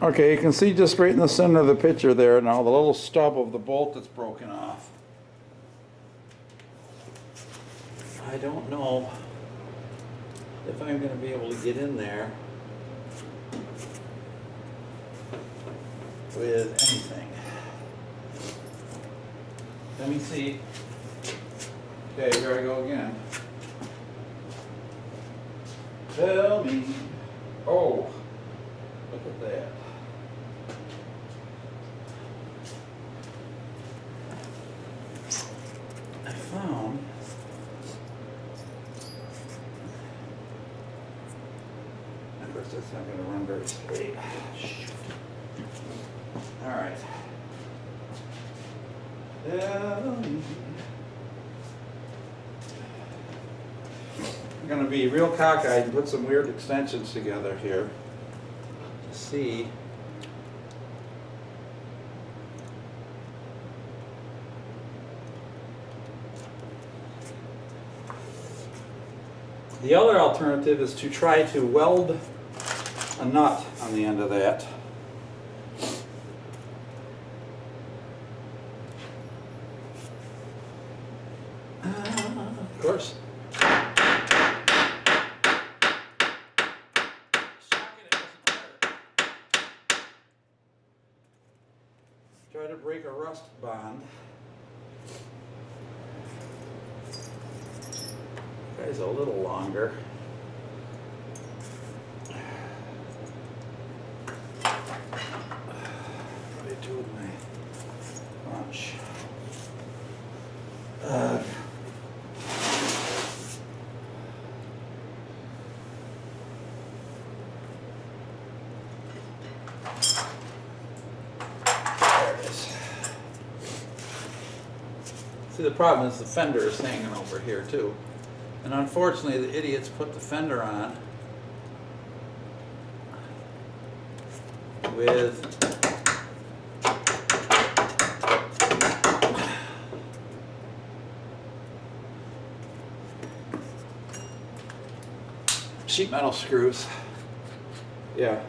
Okay, you can see just right in the center of the picture there now the little stub of the bolt that's broken off. I don't know if I'm going to be able to get in there with anything. Let me see. Okay, here I go again. Tell me. Oh, look at that. I found of course that's not going to run very straight. Shoot. All right. I'm going to be real cockeyed and put some weird extensions together here to see. The other alternative is to try to weld a nut on the end of that. Of course. Try to break a rust bond. Guy's a little longer. What do I do with my bunch? There it is. See, the problem is the fender is hanging over here too. And unfortunately, the idiots put the fender on with sheet metal screws. Yeah.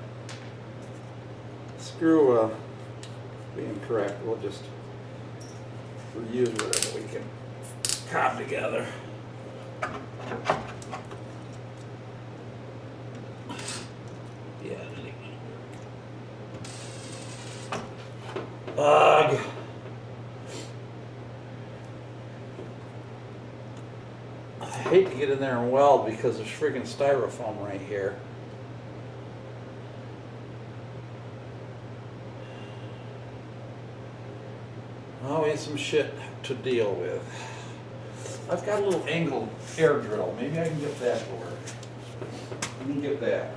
Screw being correct. We'll just reuse whatever we can cobble together. Yeah, ugh. I hate to get in there and weld because there's friggin' styrofoam right here. Always some shit to deal with. I've got a little angled air drill. Maybe I can get that to work. Let me get that.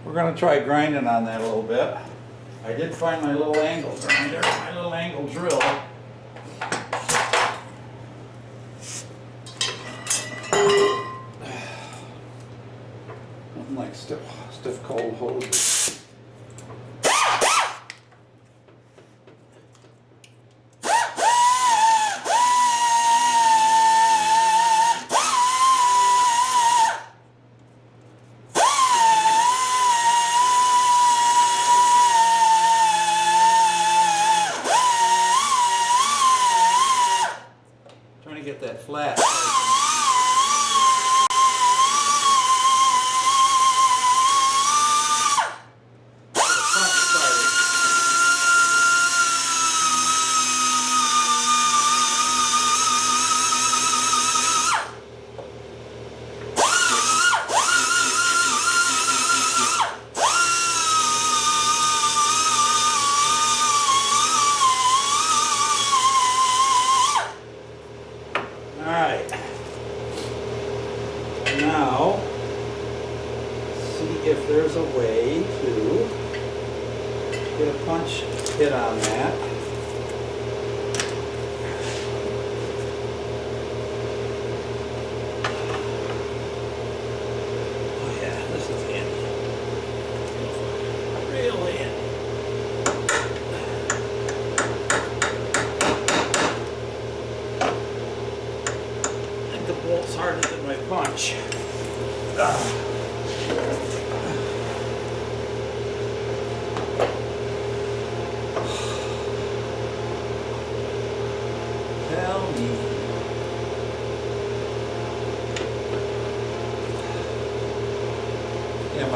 We're going to try grinding on that a little bit. I did find my little angle grinder, my little angle drill. Nothing like stiff cold hoses. Get that flat. Alright, now see if there's a way to get a punch hit on that. Oh yeah, this is handy. Real handy. The bolt's harder than my punch.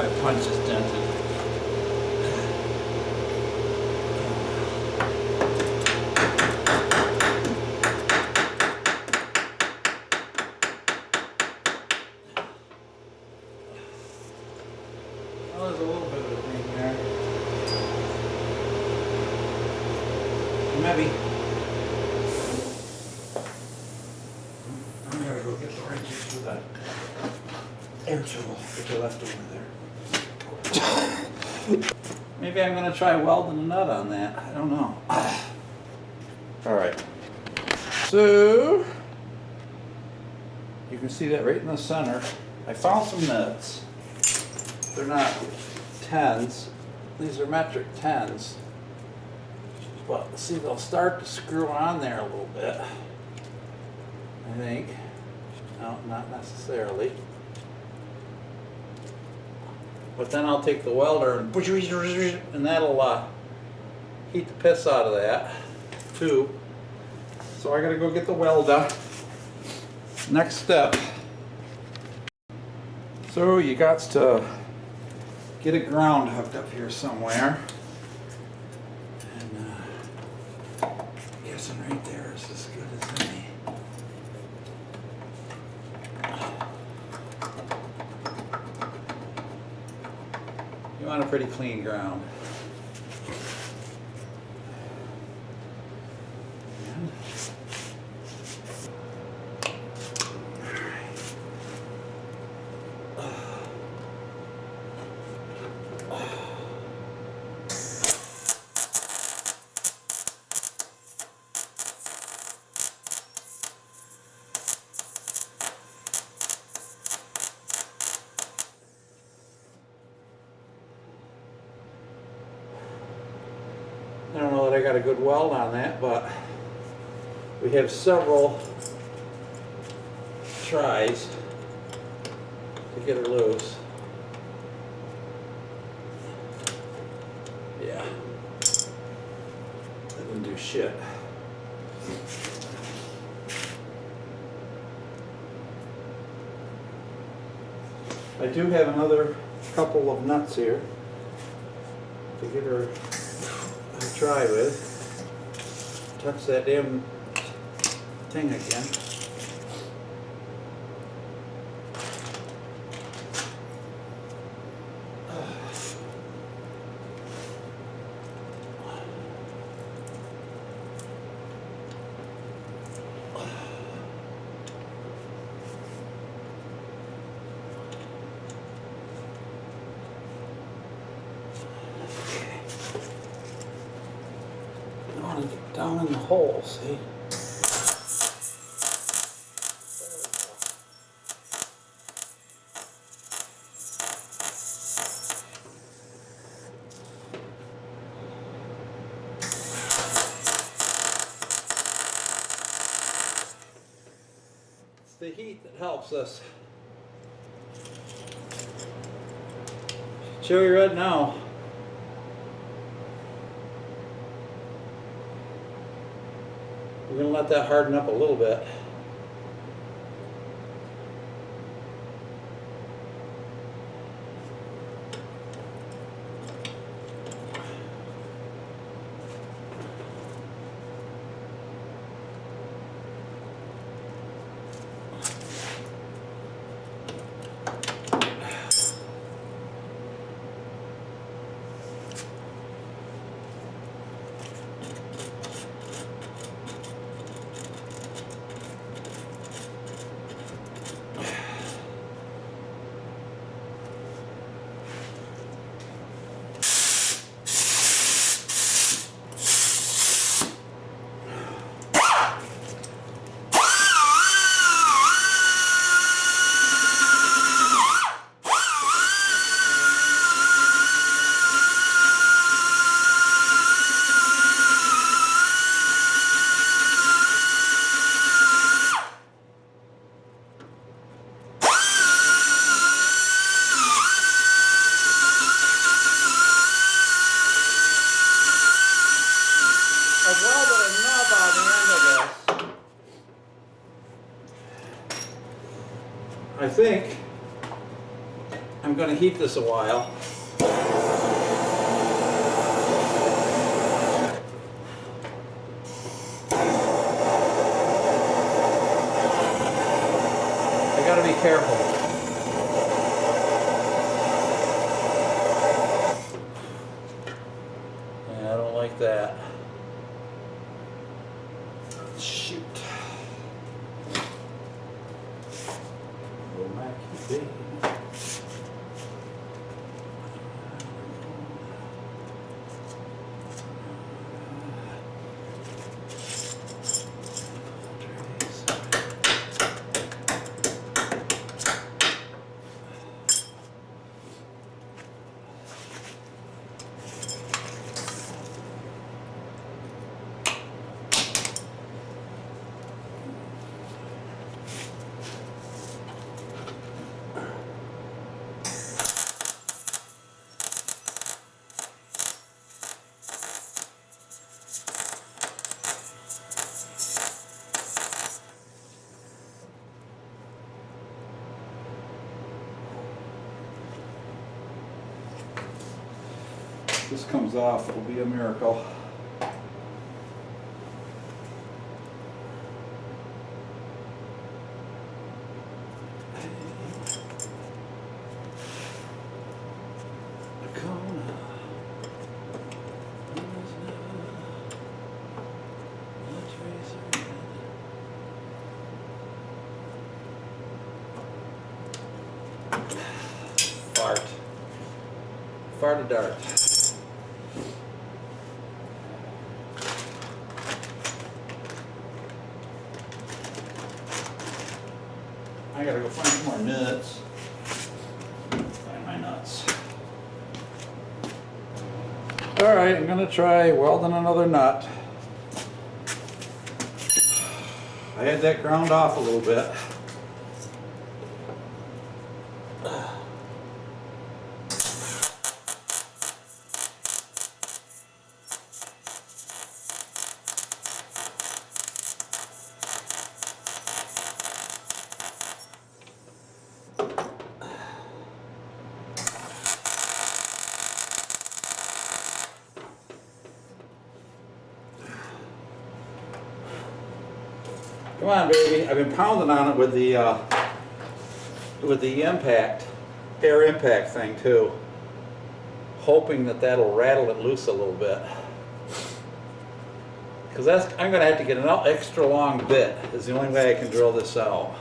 That punch is dented. Well, there's a little bit of a thing there. Maybe. I'm gonna go get the wrenches for that air tool that I left over there. Maybe I'm gonna try welding a nut on that. I don't know. All right. So you can see that right in the center. I found some nuts. They're not tens. These are metric tens. But see, they'll start to screw on there a little bit. I think. No, not necessarily. But then I'll take the welder and that'll heat the piss out of that too. So I gotta go get the welder. Next step. So you got to get a ground hooked up here somewhere. And I'm guessing right there is as good as any. You want a pretty clean ground. I don't know that I got a good weld on that, but we have several tries to get her loose. Yeah, that didn't do shit. I do have another couple of nuts here to get her try with. Touch that damn thing again. Down in the hole, see? It's the heat that helps us. Chewy red now. We're going to let that harden up a little bit. I think I'm going to heat this a while. I got to be careful. Yeah, I don't like that. Shoot. Little Mackie baby. If this comes off, it'll be a miracle. Fart. Fart a dart. I gotta go find some more nuts. Find my nuts. All right, I'm gonna try welding another nut. I had that ground off a little bit. Come on, baby. I've been pounding on it with the impact, air impact thing too, hoping that that'll rattle it loose a little bit. Because I'm going to have to get an extra long bit. Is the only way I can drill this out.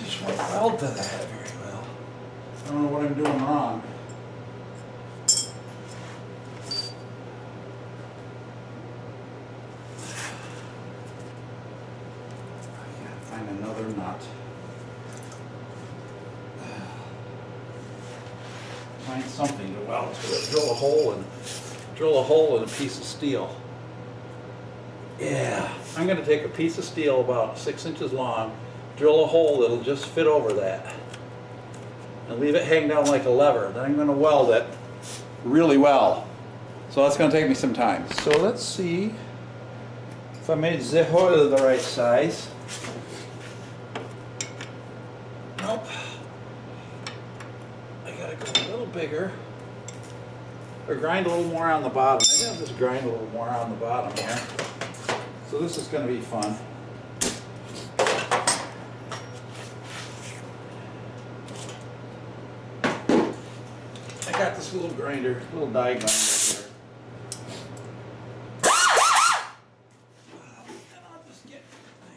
Just won't weld to that very well. I don't know what I'm doing wrong. I gotta find another nut. Find something to weld to it. Drill a hole in a piece of steel. Yeah, I'm going to take a piece of steel about 6 inches long, drill a hole that'll just fit over that, and leave it hang down like a lever. Then I'm going to weld it really well. So that's going to take me some time. So let's see if I made the hole the right size. Nope. I got to go a little bigger. Or grind a little more on the bottom. Maybe I'll just grind a little more on the bottom here. So this is going to be fun. I got this little grinder, little die grinder here. And I'll just get my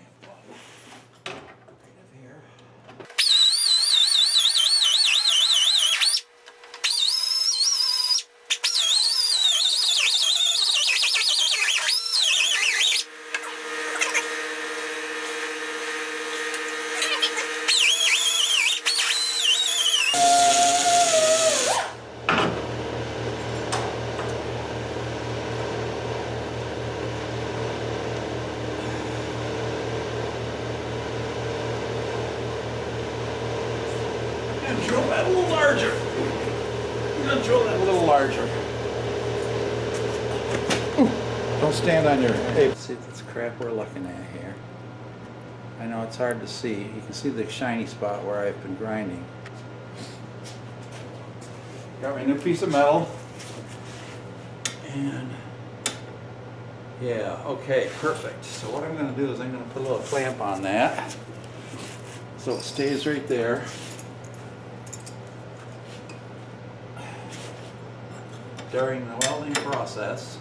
right of here. And drill that a little larger. I'm gonna drill that a little larger. Don't stand on your tape. See this crap we're looking at here. I know it's hard to see. You can see the shiny spot where I've been grinding. Got my new piece of metal. And yeah, okay, perfect. So what I'm gonna do is I'm gonna put a little clamp on that so it stays right there. During the welding process.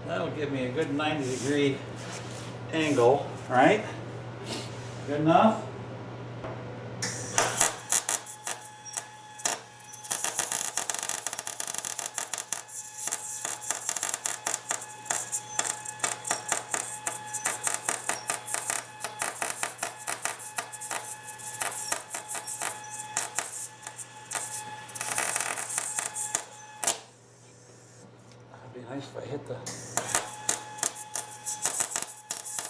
That'll give me a good 90-degree angle, right? Good enough? It'd be nice if I hit the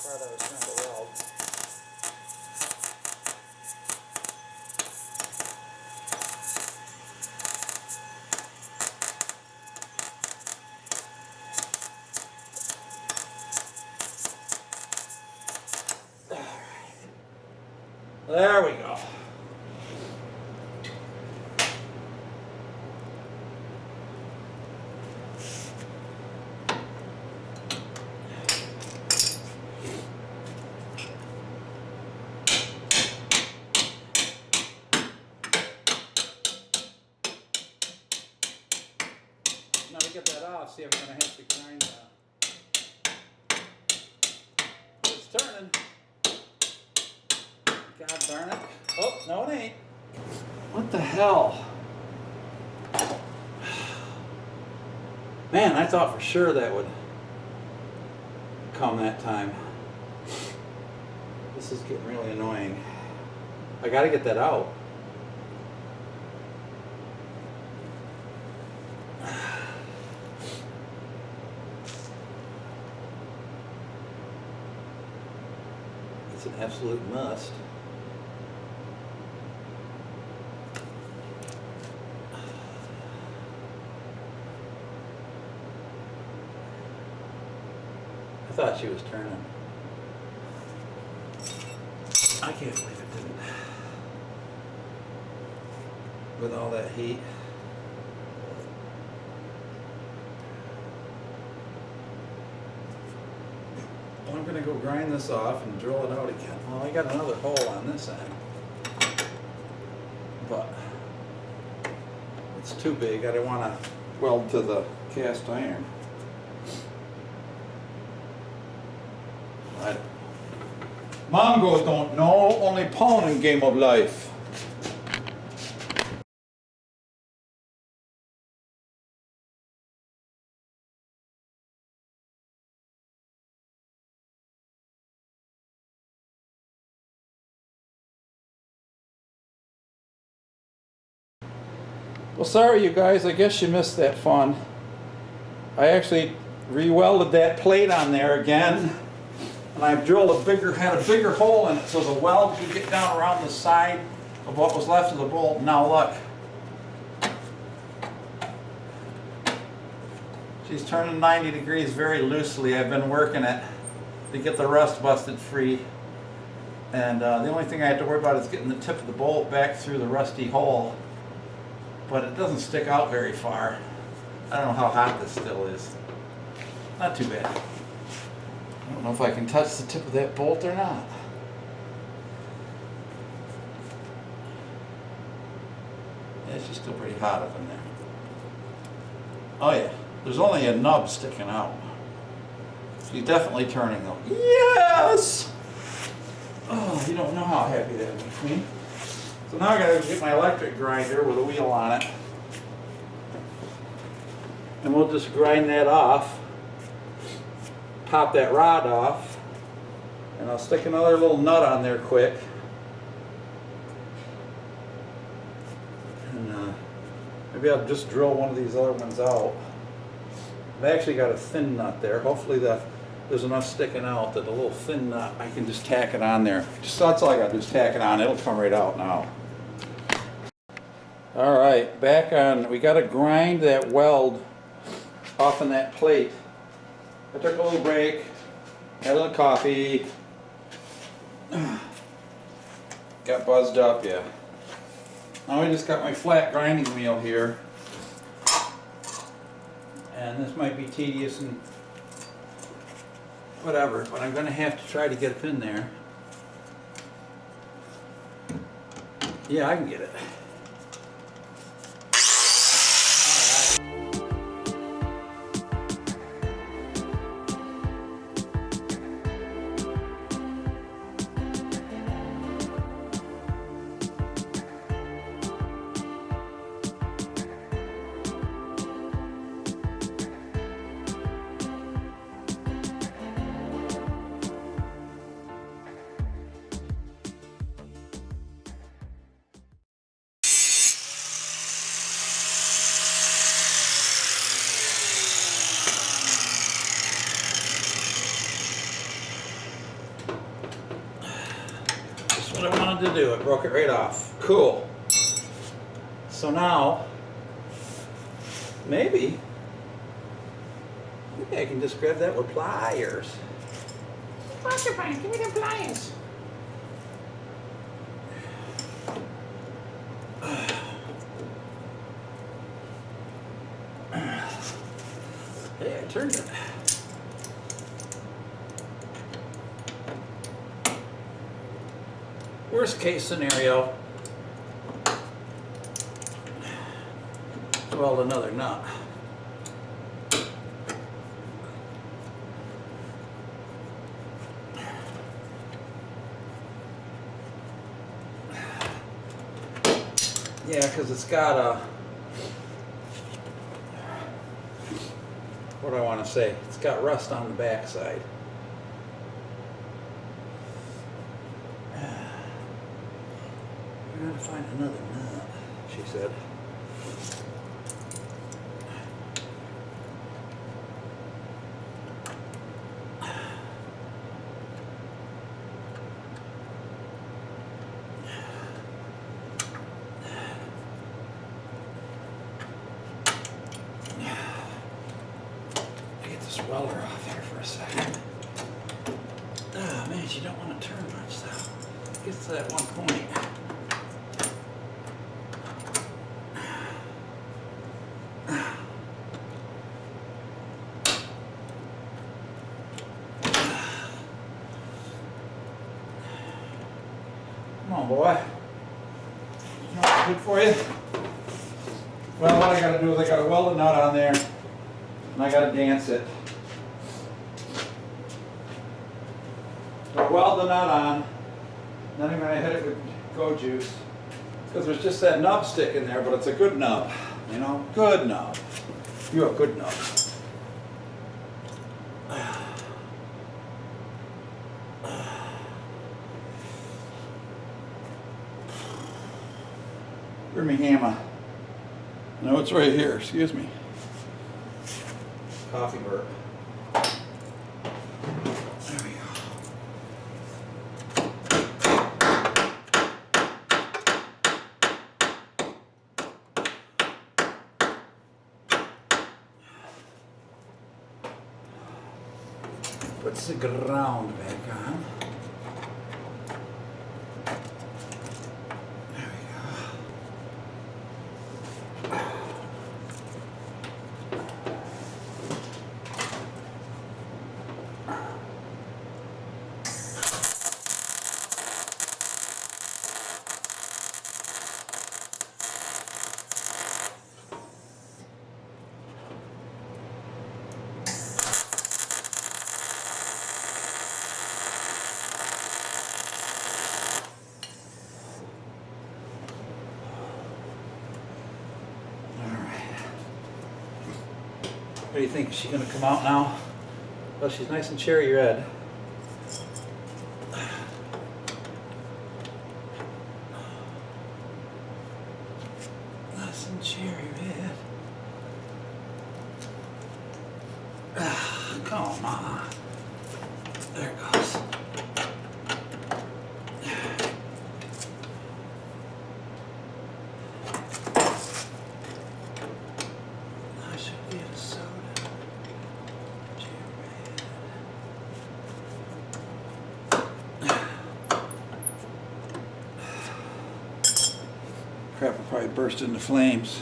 part I was trying to weld. There we go. Now to get that off, see, I'm going to have to grind that. It's turning. God darn it. Oh, no it ain't. What the hell? Man, I thought for sure that would come that time. This is getting really annoying. I got to get that out. It's an absolute must. I thought she was turning. I can't believe it didn't. With all that heat. Well, I'm going to go grind this off and drill it out again. Well, I got another hole on this end. But it's too big. I don't want to weld to the cast iron. Mongols don't know, only pawn in game of life. Well, sorry you guys, I guess you missed that fun. I actually re-welded that plate on there again. And I've drilled had a bigger hole in it so the weld could get down around the side of what was left of the bolt. Now look. She's turning 90 degrees very loosely. I've been working it to get the rust busted free. And the only thing I have to worry about is getting the tip of the bolt back through the rusty hole. but it doesn't stick out very far. I don't know how hot this still is. Not too bad. I don't know if I can touch the tip of that bolt or not. Yeah, it's just still pretty hot up in there. Oh yeah, there's only a nub sticking out. He's definitely turning though. Yes! Oh, you don't know how happy that makes me. So now I gotta get my electric grinder with a wheel on it. And we'll just grind that off. Pop that rod off. And I'll stick another little nut on there quick. And maybe I'll just drill one of these other ones out. I've actually got a thin nut there. Hopefully there's enough sticking out that a little thin nut, I can just tack it on there. Just that's all I gotta do is tack it on. It'll come right out now. All right, back on. We gotta grind that weld off in that plate. I took a little break, had a little coffee, got buzzed up, yeah. Now I just got my flat grinding wheel here. And this might be tedious and whatever, but I'm gonna have to try to get it in there. Yeah, I can get it. What I wanted to do. I broke it right off. Cool. So now, maybe I can just grab that with pliers. Porcupine, give me the pliers. Hey, I turned it. Worst case scenario, weld another nut. Yeah, because it's got a, what do I want to say? It's got rust on the backside. We're gonna find another nut, she said. Get this welder off here for a second. Oh man, you don't want to turn much though. Gets to that one point. Come on, boy. You know what's good for you? Well, what I gotta do is I gotta weld a nut on there, and I gotta dance it. So I weld the nut on, then I'm gonna hit it with Go Juice, because there's just that nub stick in there, but it's a good nub, you know, good nub. You have good nub. Where's my hammer? No, it's right here. Excuse me. Coffee burp. There we go. Puts the ground back on. There we go. What do you think? Is she gonna come out now? Well, she's nice and cherry red. Nice and cherry red. Come on. There it goes. I should get a soda. Crap will probably burst into flames.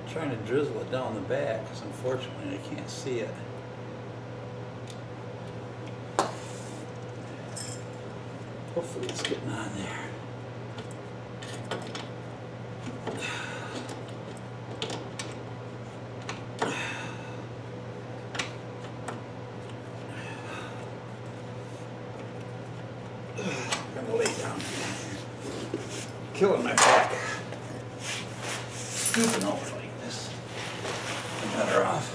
Trying to drizzle it down the back because unfortunately I can't see it. Hopefully it's getting on there. I'm gonna lay down. Killing my back. Scooping over like this. I'm better off.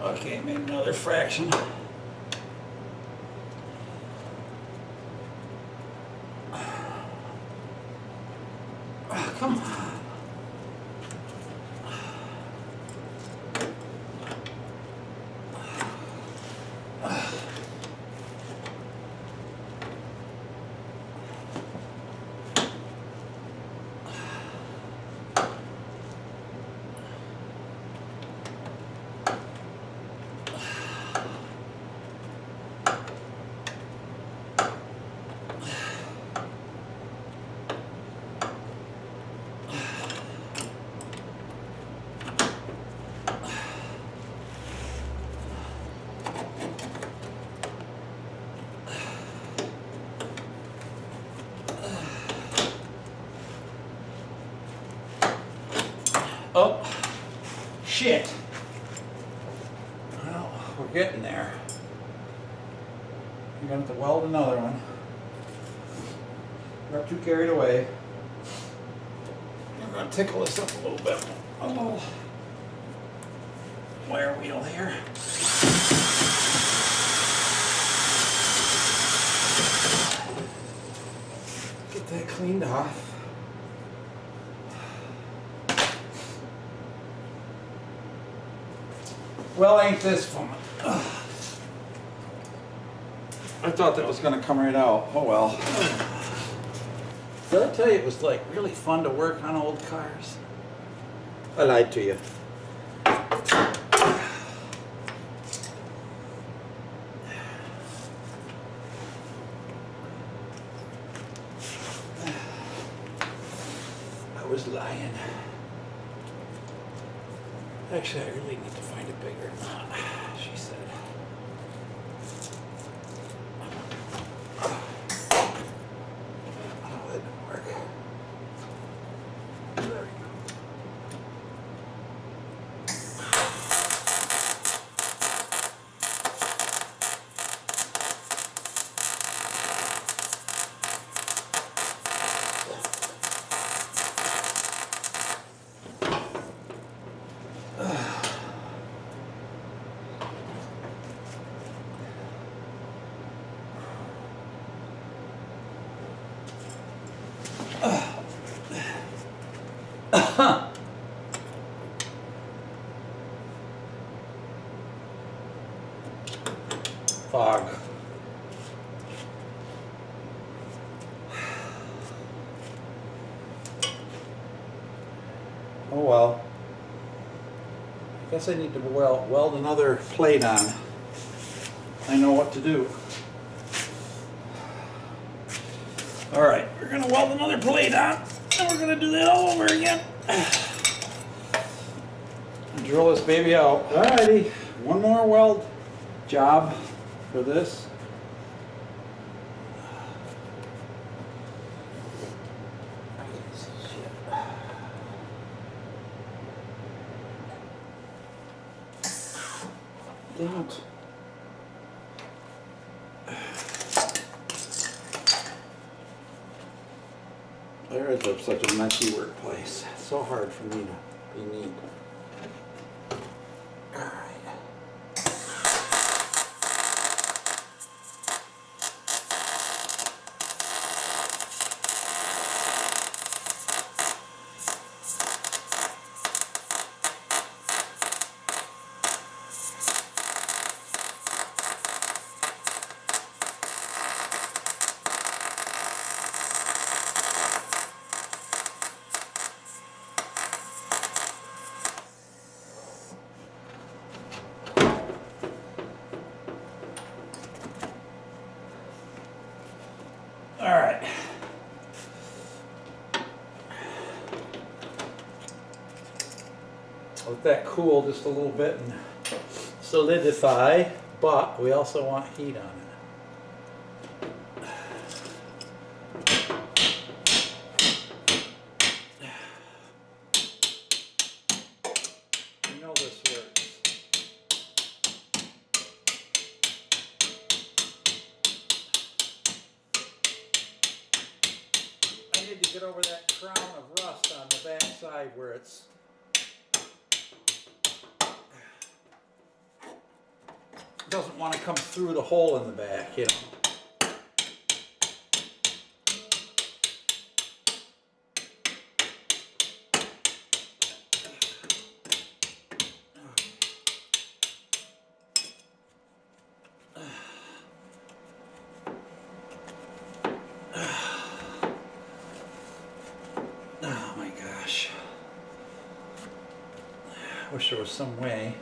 Okay, maybe another fraction. Oh, come on. Oh, shit. Well, we're getting there. You're going to have to weld another one. Not too carried away. We're going to tickle this up a little bit. A little wire wheel here. Get that cleaned off. Well, ain't this fun? I thought that was going to come right out. Oh well. Did I tell you it was like really fun to work on old cars? I lied to you. I was lying. Actually, I really need to find a bigger knot, she said. Oh, that didn't work. There we go. Oh well. I guess I need to weld another plate on. I know what to do. All right, we're gonna weld another plate on, and we're gonna do that all over again. Drill this baby out. Alrighty, one more weld job for this. Damn it. There is such a messy workplace. It's so hard for me to be neat. All right. All right. Let that cool just a little bit and solidify, but we also want heat on it. You know this works. I need to get over that crown of rust on the back side where it's doesn't want to come through the hole in the back, you know. Oh my gosh. I wish there was some way.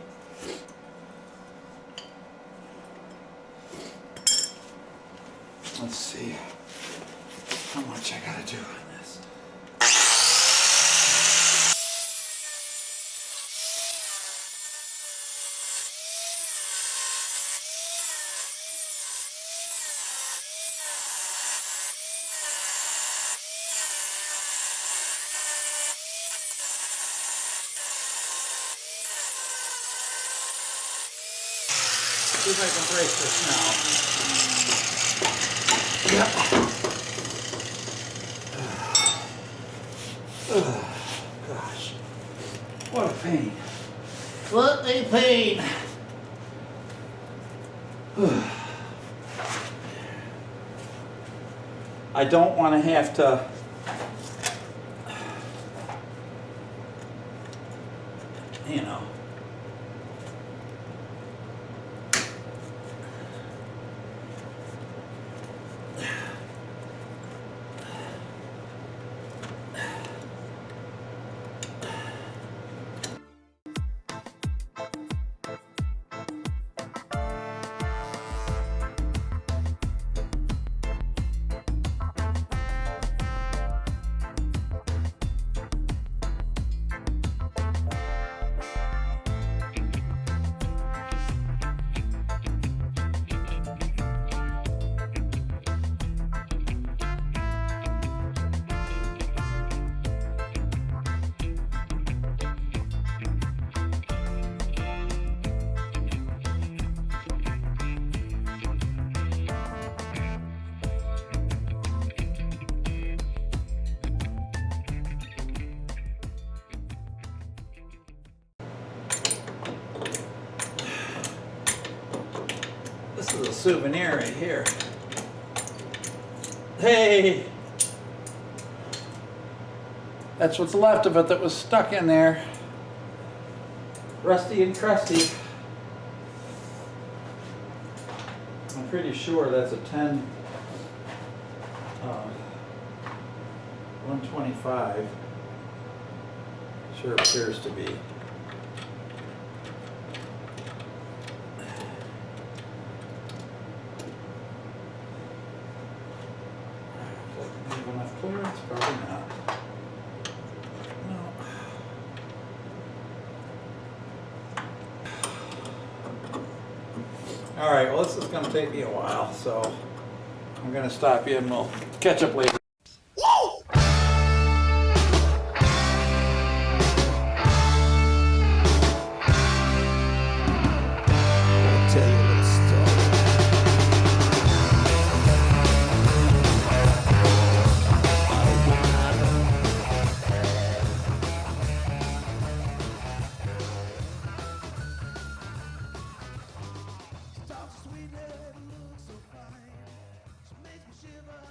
Let's see how much I gotta do on this. See if I can break this now. Yep. Gosh, what a pain. What a pain. I don't want to have to you know. This is a souvenir right here. Hey! That's what's left of it that was stuck in there. Rusty and crusty. I'm pretty sure that's a 125. Sure appears to be. Have enough clearance? Probably not. No. All right, well, this is going to take me a while, so I'm going to stop you and we'll catch up later. Tell you a little story. About a woman I know. Talk sweet, looks so fine. She makes me shiver.